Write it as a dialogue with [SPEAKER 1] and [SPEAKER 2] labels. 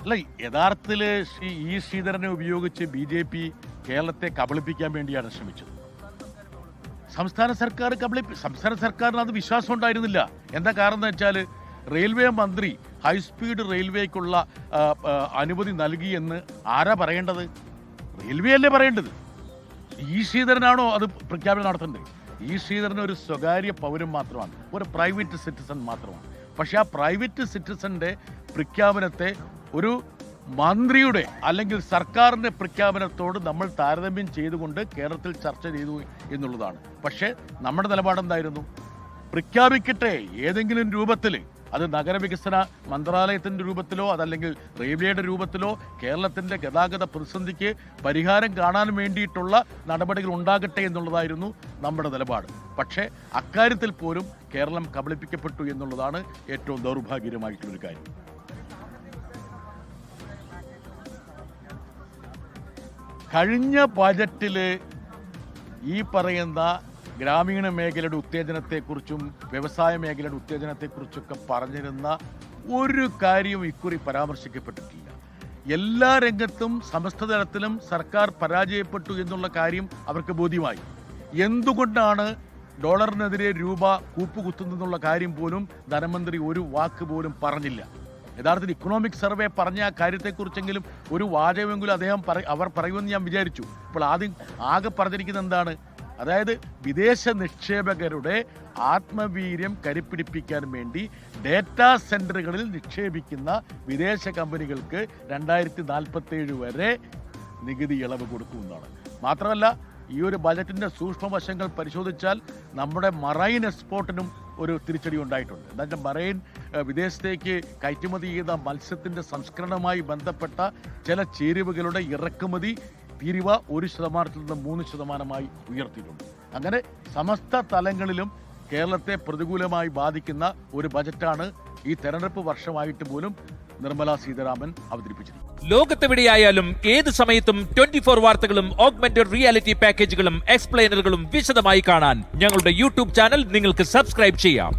[SPEAKER 1] അല്ല, യഥാർത്ഥത്തിൽ ശ്രീധരനെ ഉപയോഗിച്ച് BJP കേരളത്തെ കബളിപ്പിക്കാൻ വേണ്ടിയാണ് ശ്രമിച്ചത്. സംസ്ഥാന സർക്കാരിന് അത് വിശ്വാസം ഉണ്ടായിരുന്നില്ല. എന്താ കാരണം എന്ന് വെച്ചാൽ, റെയിൽവേ മന്ത്രി ഹൈസ്പീഡ് റെയിൽവേക്കുള്ള അനുമതി നൽകിയെന്ന് ആരാ പറയേണ്ടത്? റെയിൽവേ അല്ലേ പറയേണ്ടത്. ശ്രീധരനാണോ അത് പ്രഖ്യാപനം നടത്തേണ്ടത്? ശ്രീധരൻ ഒരു സ്വകാര്യ പൗരൻ മാത്രമാണ്, ഒരു പ്രൈവറ്റ് സിറ്റിസൺ മാത്രമാണ്. പക്ഷെ ആ പ്രൈവറ്റ് സിറ്റിസന്റെ പ്രഖ്യാപനത്തെ ഒരു മന്ത്രിയുടെ അല്ലെങ്കിൽ സർക്കാരിന്റെ പ്രഖ്യാപനത്തോട് നമ്മൾ താരതമ്യം ചെയ്തുകൊണ്ട് കേരളത്തിൽ ചർച്ച ചെയ്തു എന്നുള്ളതാണ്. പക്ഷേ നമ്മുടെ നിലപാടെന്തായിരുന്നു? പ്രഖ്യാപിക്കട്ടെ ഏതെങ്കിലും രൂപത്തിൽ, അത് നഗരവികസന മന്ത്രാലയത്തിന്റെ രൂപത്തിലോ അതല്ലെങ്കിൽ റെയിൽവേയുടെ രൂപത്തിലോ കേരളത്തിന്റെ ഗതാഗത പ്രതിസന്ധിക്ക് പരിഹാരം കാണാൻ വേണ്ടിയിട്ടുള്ള നടപടികൾ ഉണ്ടാകട്ടെ എന്നുള്ളതായിരുന്നു നമ്മുടെ നിലപാട്. പക്ഷേ അക്കാര്യത്തിൽ പോലും കേരളം കബളിപ്പിക്കപ്പെട്ടു എന്നുള്ളതാണ് ഏറ്റവും ദൗർഭാഗ്യകരമായിട്ടുള്ളൊരു കാര്യം. കഴിഞ്ഞ ബജറ്റിൽ ഈ പറയുന്ന ഗ്രാമീണ മേഖലയുടെ ഉത്തേജനത്തെക്കുറിച്ചും വ്യവസായ മേഖലയുടെ ഉത്തേജനത്തെക്കുറിച്ചൊക്കെ പറഞ്ഞിരുന്ന ഒരു കാര്യവും ഇക്കുറി പരാമർശിക്കപ്പെട്ടിട്ടില്ല. എല്ലാ രംഗത്തും സമസ്ത തലത്തിലും സർക്കാർ പരാജയപ്പെട്ടു എന്നുള്ള കാര്യം അവർക്ക് ബോധ്യമായി. എന്തുകൊണ്ടാണ് ഡോളറിനെതിരെ രൂപ കൂപ്പുകുത്തുന്നുള്ള കാര്യം പോലും ധനമന്ത്രി ഒരു വാക്ക് പോലും പറഞ്ഞില്ല. യഥാർത്ഥത്തിൽ ഇക്കണോമിക് സർവേ പറഞ്ഞ ആ കാര്യത്തെക്കുറിച്ചെങ്കിലും ഒരു വാചകമെങ്കിലും അവർ പറയുമെന്ന് ഞാൻ വിചാരിച്ചു. അപ്പോൾ ആകെ പറഞ്ഞിരിക്കുന്നത് എന്താണ്? അതായത് വിദേശ നിക്ഷേപകരുടെ ആത്മവീര്യം കരുപ്പിടിപ്പിക്കാൻ വേണ്ടി ഡേറ്റാ സെന്ററുകളിൽ നിക്ഷേപിക്കുന്ന വിദേശ കമ്പനികൾക്ക് 2047 വരെ നികുതി ഇളവ് കൊടുക്കുമെന്നാണ്. മാത്രമല്ല, ഈ ഒരു ബജറ്റിന്റെ സൂക്ഷ്മവശങ്ങൾ പരിശോധിച്ചാൽ നമ്മുടെ മറൈൻ എക്സ്പോർട്ടിനും ഒരു തിരിച്ചടി ഉണ്ടായിട്ടുണ്ട്. എന്താ മറൈൻ വിദേശത്തേക്ക് കയറ്റുമതി ചെയ്ത മത്സ്യത്തിന്റെ സംസ്കരണവുമായി ബന്ധപ്പെട്ട ചില ചേരുവകളുടെ ഇറക്കുമതി തീരുവ 1% നിന്ന് 3% ഉയർത്തിയിട്ടുണ്ട്. അങ്ങനെ സമസ്ത തലങ്ങളിലും കേരളത്തെ പ്രതികൂലമായി ബാധിക്കുന്ന ഒരു ബജറ്റാണ് ഈ തെരഞ്ഞെടുപ്പ് വർഷമായിട്ട് പോലും നിർമ്മലാ സീതാരാമൻ അവതരിപ്പിച്ചിരിക്കുന്നത്.
[SPEAKER 2] ലോകത്തെവിടെയായാലും ഏത് സമയത്തും 24 വാർത്തകളും ഓഗ്മെന്റഡ് റിയാലിറ്റി പാക്കേജുകളും എക്സ്പ്ലെയിനറുകളും വിശദമായി കാണാൻ ഞങ്ങളുടെ യൂട്യൂബ് ചാനൽ നിങ്ങൾക്ക് സബ്സ്ക്രൈബ് ചെയ്യാം.